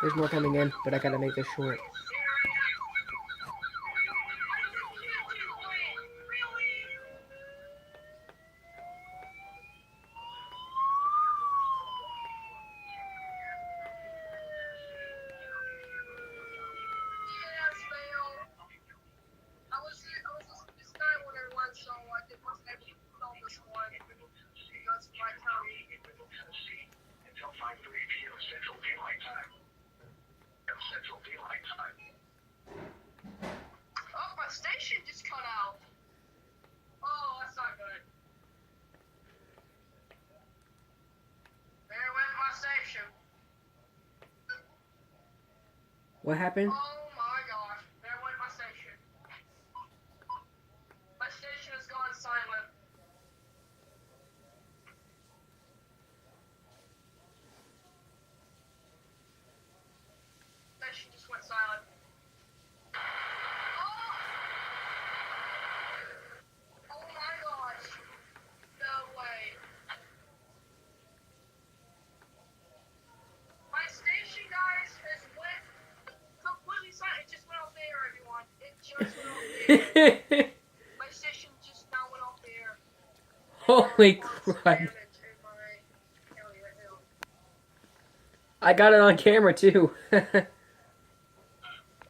There's more coming in, but I gotta make this short. Station just cut out. Oh, that's not good. There went my station. What happened? Oh my gosh, there went my station. My station has gone silent. Station just went silent. Oh my gosh. No way. My station, guys, has went completely silent. It just went off the air, everyone. It just went off the air. My station just now went off the air. Holy crap. I got it on camera too.